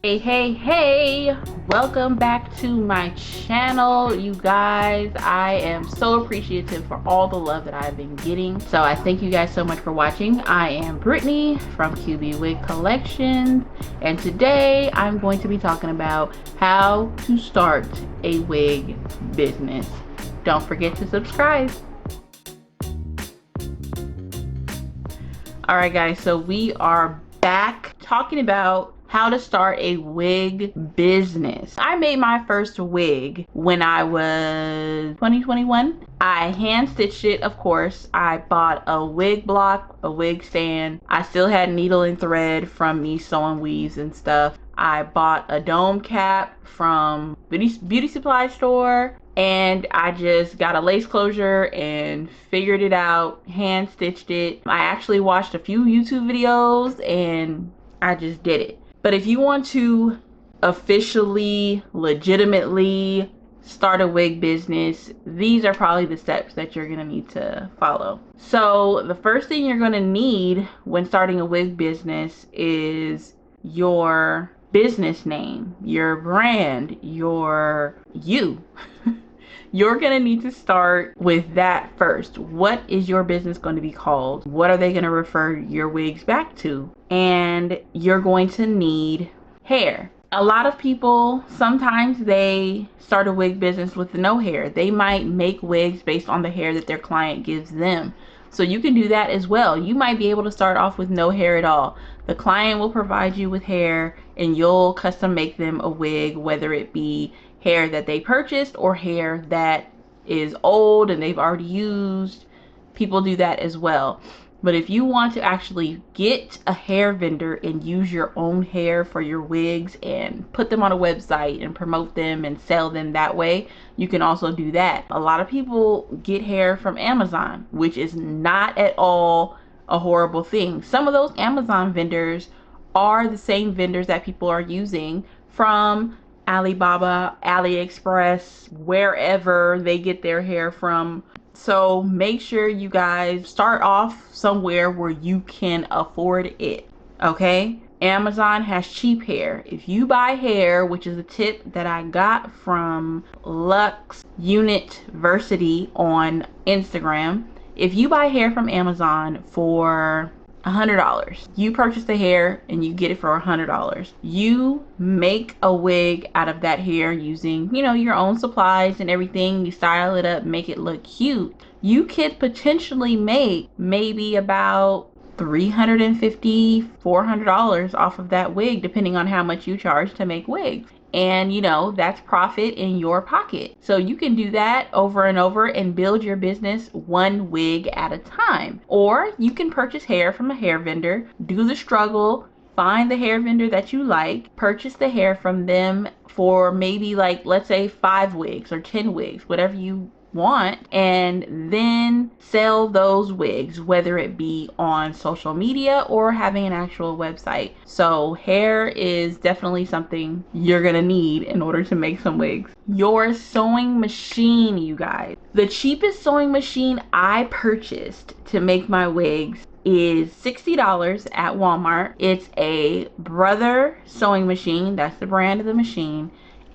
Hey, welcome back to my channel, you guys. I am so appreciative for all the love that I've been getting. So I thank you guys so much for watching. I am Brittany from QB Wig Collections, and today I'm going to be talking about how to start a wig business. Don't forget to subscribe. All right, guys, so we are back talking about how to start a wig business. I made my first wig when I was 2021. I hand stitched it, of course. I bought a wig block, a wig stand. I still had needle and thread from me sewing weaves and stuff. I bought a dome cap from beauty supply store, and I just got a lace closure and figured it out, hand stitched it. I actually watched a few YouTube videos and I just did it. But if you want to officially, legitimately start a wig business, these are probably the steps that you're gonna need to follow. So the first thing you're gonna need when starting a wig business is your business name, your brand, you. You're gonna need to start with that first. What is your business going to be called? What are they gonna refer your wigs back to? And you're going to need hair. A lot of people, sometimes they start a wig business with no hair. They might make wigs based on the hair that their client gives them. So you can do that as well. You might be able to start off with no hair at all. The client will provide you with hair and you'll custom make them a wig, whether it be hair that they purchased or hair that is old and they've already used. People do that as well. But if you want to actually get a hair vendor and use your own hair for your wigs and put them on a website and promote them and sell them that way, you can also do that. A lot of people get hair from Amazon, which is not at all a horrible thing. Some of those Amazon vendors are the same vendors that people are using from Alibaba, AliExpress, wherever they get their hair from. So make sure you guys start off somewhere where you can afford it, okay? Amazon has cheap hair. If you buy hair, which is a tip that I got from Lux University on Instagram, if you buy hair from Amazon for $100, you purchase the hair and you get it for $100. You make a wig out of that hair using, your own supplies and everything. You style it up, make it look cute. You could potentially make maybe about $350, $400 off of that wig, depending on how much you charge to make wigs. And that's profit in your pocket. So you can do that over and over and build your business one wig at a time. Or you can purchase hair from a hair vendor, do the struggle, find the hair vendor that you like, purchase the hair from them for maybe, like, let's say 5 wigs or 10 wigs, whatever you want, and then sell those wigs, whether it be on social media or having an actual website. So hair is definitely something you're gonna need in order to make some wigs. Your sewing machine, you guys. The cheapest sewing machine I purchased to make my wigs is $60 at Walmart. It's a Brother sewing machine. That's the brand of the machine.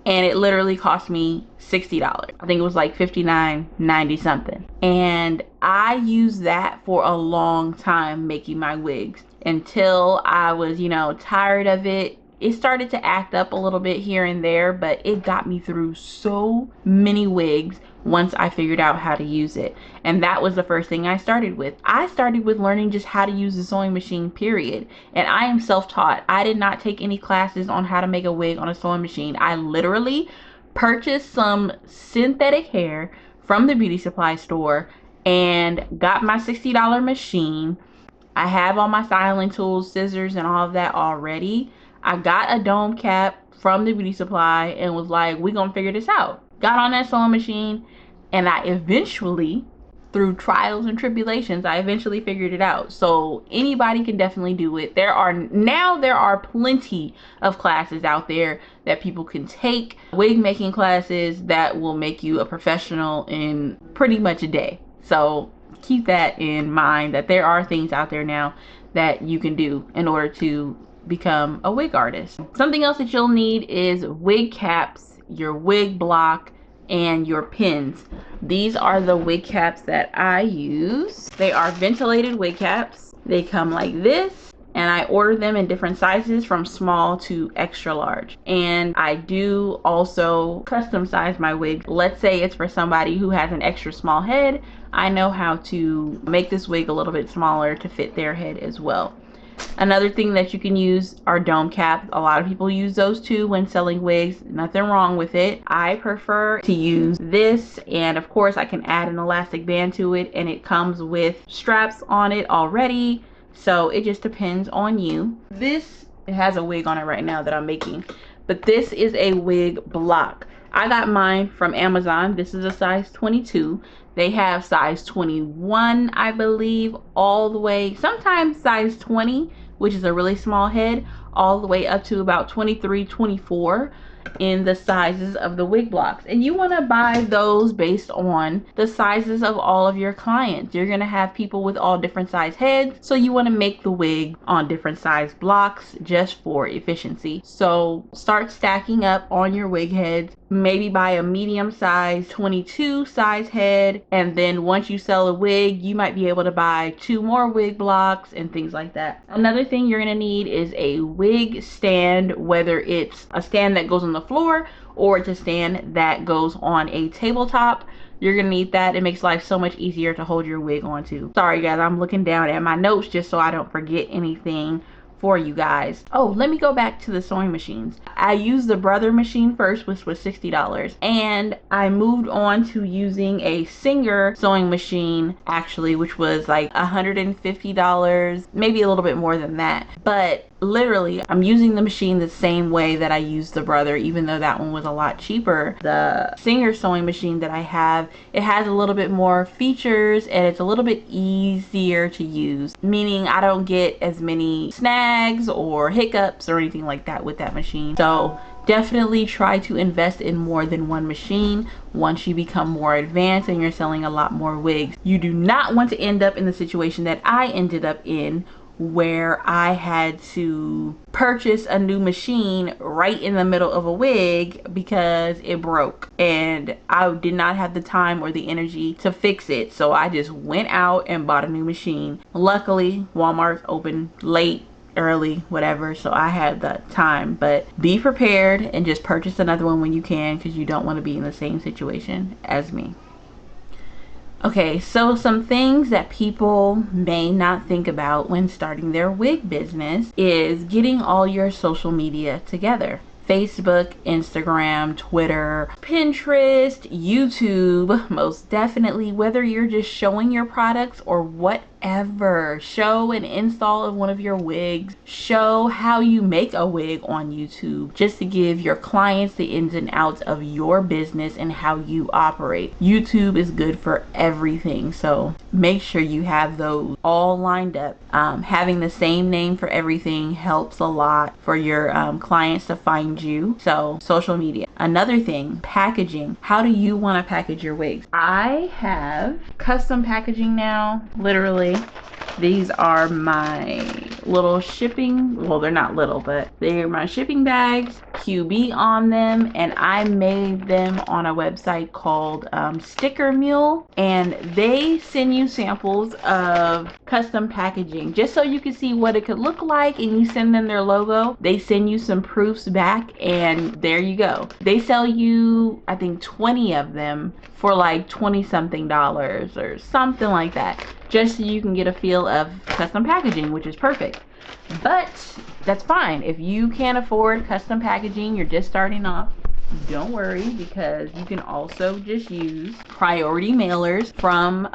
And it literally cost me $60. I think it was like $59.90 something. And I used that for a long time making my wigs until I was, tired of it. It started to act up a little bit here and there, but it got me through so many wigs once I figured out how to use it. And that was the first thing I started with. I started with learning just how to use the sewing machine, period. And I am self-taught. I did not take any classes on how to make a wig on a sewing machine. I literally purchased some synthetic hair from the beauty supply store and got my $60 machine. I have all my styling tools, scissors, and all of that already. I got a dome cap from the beauty supply and was like, we're gonna figure this out. Got on that sewing machine, and I eventually, through trials and tribulations, I eventually figured it out. So anybody can definitely do it. There are plenty of classes out there that people can take, wig making classes that will make you a professional in pretty much a day. So keep that in mind, that there are things out there now that you can do in order to become a wig artist. Something else that you'll need is wig caps, your wig block, and your pins. These are the wig caps that I use. They are ventilated wig caps. They come like this, and I order them in different sizes from small to extra large. And I do also custom size my wig. Let's say it's for somebody who has an extra small head. I know how to make this wig a little bit smaller to fit their head as well. Another thing that you can use are dome caps. A lot of people use those too when selling wigs. Nothing wrong with it. I prefer to use this, and of course I can add an elastic band to it, and it comes with straps on it already. So it just depends on you. This, it has a wig on it right now that I'm making, but this is a wig block. I got mine from Amazon. This is a size 22. They have size 21, I believe, all the way, sometimes size 20, which is a really small head, all the way up to about 23, 24 in the sizes of the wig blocks. And you want to buy those based on the sizes of all of your clients. You're going to have people with all different size heads, so you want to make the wig on different size blocks just for efficiency. So start stacking up on your wig heads. Maybe buy a medium size 22 size head, and then once you sell a wig, you might be able to buy 2 more wig blocks and things like that. Another thing you're going to need is a wig stand, whether it's a stand that goes on the floor or it's a stand that goes on a tabletop. You're gonna need that. It makes life so much easier to hold your wig onto. Sorry guys, I'm looking down at my notes just so I don't forget anything for you guys. Oh, let me go back to the sewing machines. I used the Brother machine first, which was $60, and I moved on to using a Singer sewing machine, actually, which was like $150, maybe a little bit more than that. But literally, I'm using the machine the same way that I used the Brother, even though that one was a lot cheaper. The Singer sewing machine that I have, it has a little bit more features and it's a little bit easier to use, meaning I don't get as many snags or hiccups or anything like that with that machine. So definitely try to invest in more than one machine once you become more advanced and you're selling a lot more wigs. You do not want to end up in the situation that I ended up in, where I had to purchase a new machine right in the middle of a wig because it broke and I did not have the time or the energy to fix it. So I just went out and bought a new machine. Luckily, Walmart's open late, early, whatever, so I had the time. But be prepared and just purchase another one when you can, because you don't want to be in the same situation as me. Okay, so some things that people may not think about when starting their wig business is getting all your social media together. Facebook, Instagram, Twitter, Pinterest, YouTube, most definitely, whether you're just showing your products or whatever. Show an install of one of your wigs. Show how you make a wig on YouTube, just to give your clients the ins and outs of your business and how you operate. YouTube is good for everything, so make sure you have those all lined up. Having the same name for everything helps a lot for your clients to find you. So social media. Another thing, packaging. How do you want to package your wigs? I have custom packaging now, literally. These are my little shipping, well, they're not little, but they're my shipping bags, QB on them, and I made them on a website called Sticker Mule, and they send you samples of custom packaging just so you can see what it could look like, and you send them their logo. They send you some proofs back, and there you go. They sell you, I think, 20 of them for like 20 something dollars or something like that, just so you can get a feel of custom packaging, which is perfect. But that's fine. If you can't afford custom packaging, you're just starting off, don't worry, because you can also just use priority mailers from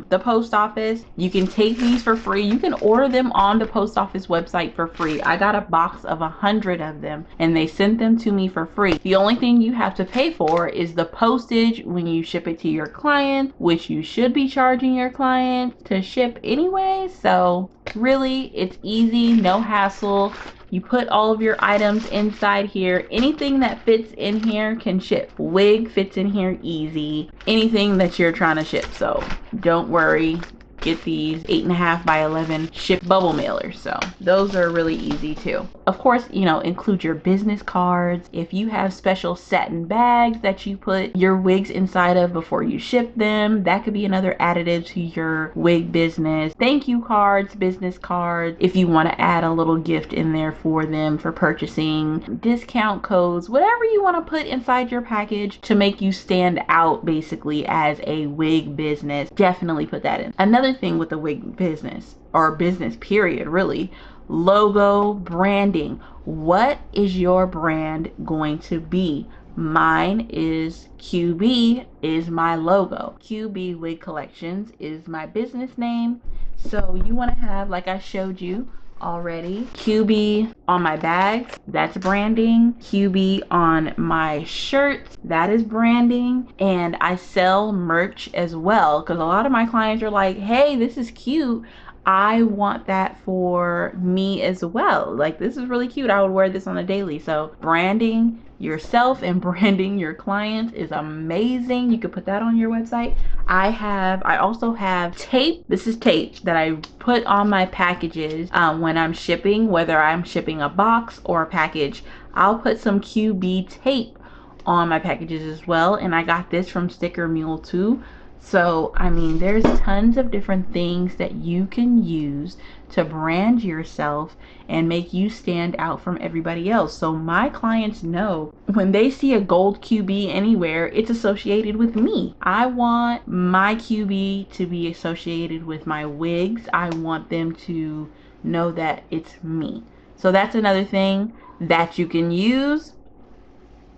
the post office. You can take these for free. You can order them on the post office website for free. I got a box of 100 of them and they sent them to me for free. The only thing you have to pay for is the postage when you ship it to your client, which you should be charging your client to ship anyway. So really, it's easy, no hassle. You put all of your items inside here. Anything that fits in here can ship. Wig fits in here easy. Anything that you're trying to ship. So don't worry. get these 8.5 by 11 ship bubble mailers. So those are really easy too. Of course, you know, include your business cards. If you have special satin bags that you put your wigs inside of before you ship them, that could be another additive to your wig business. Thank you cards, business cards, if you want to add a little gift in there for them for purchasing, discount codes, whatever you want to put inside your package to make you stand out basically as a wig business. Definitely put that in. Another thing with the wig business, or business period really, logo branding. What is your brand going to be? Mine is QB is my logo. QB Wig Collections is my business name. So you want to have, like I showed you already, QB on my bags, that's branding. QB on my shirts, that is branding. And I sell merch as well, because a lot of my clients are like, hey, this is cute, I want that for me as well. Like, this is really cute, I would wear this on a daily. So branding yourself and branding your clients is amazing. You could put that on your website. I also have tape. This is tape that I put on my packages when I'm shipping, whether I'm shipping a box or a package. I'll put some QB tape on my packages as well, and I got this from Sticker Mule too. So I mean, there's tons of different things that you can use to brand yourself and make you stand out from everybody else. So my clients know when they see a gold QB anywhere, it's associated with me. I want my QB to be associated with my wigs. I want them to know that it's me. So that's another thing that you can use.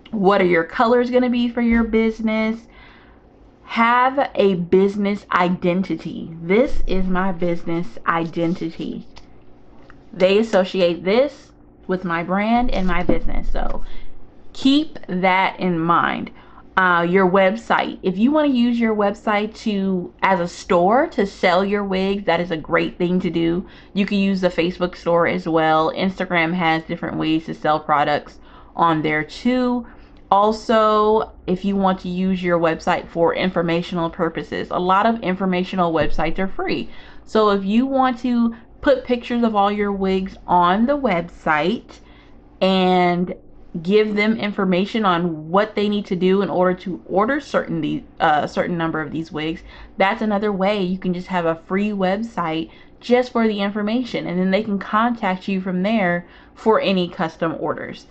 What are your colors going to be for your business? Have a business identity. This is my business identity. They associate this with my brand and my business. So keep that in mind. Your website. If you want to use your website as a store to sell your wigs, that is a great thing to do. You can use the Facebook store as well. Instagram has different ways to sell products on there too. Also, if you want to use your website for informational purposes, a lot of informational websites are free. So if you want to put pictures of all your wigs on the website and give them information on what they need to do in order to order certain number of these wigs, that's another way. You can just have a free website just for the information, and then they can contact you from there for any custom orders.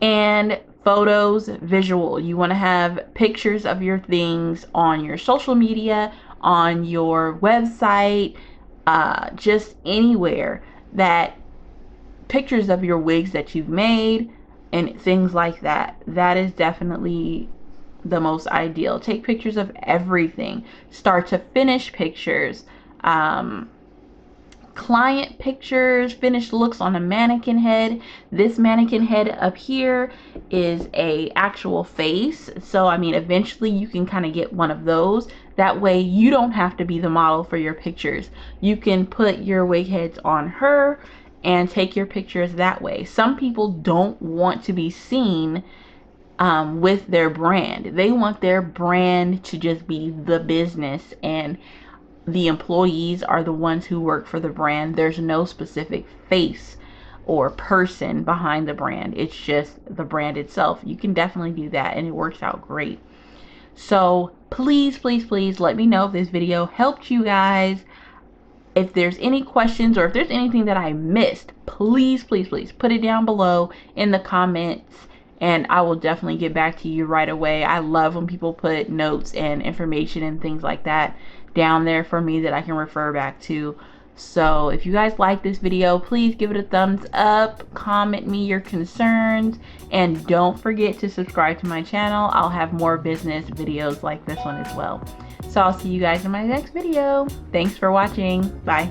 And photos, visual. You want to have pictures of your things on your social media, on your website, just anywhere, that pictures of your wigs that you've made and things like that. That is definitely the most ideal. Take pictures of everything, start to finish pictures, client pictures, finished looks on a mannequin head. This mannequin head up here is a actual face. So I mean, eventually you can kind of get one of those. That way you don't have to be the model for your pictures. You can put your wig heads on her and take your pictures that way. Some people don't want to be seen with their brand. They want their brand to just be the business, and the employees are the ones who work for the brand. There's no specific face or person behind the brand. It's just the brand itself. You can definitely do that, and it works out great. So please, please, please let me know if this video helped you guys. If there's any questions or if there's anything that I missed, please, please, please put it down below in the comments, and I will definitely get back to you right away. I love when people put notes and information and things like that down there for me that I can refer back to. So if you guys like this video, please give it a thumbs up, comment me your concerns, and don't forget to subscribe to my channel. I'll have more business videos like this one as well. So I'll see you guys in my next video. Thanks for watching. Bye.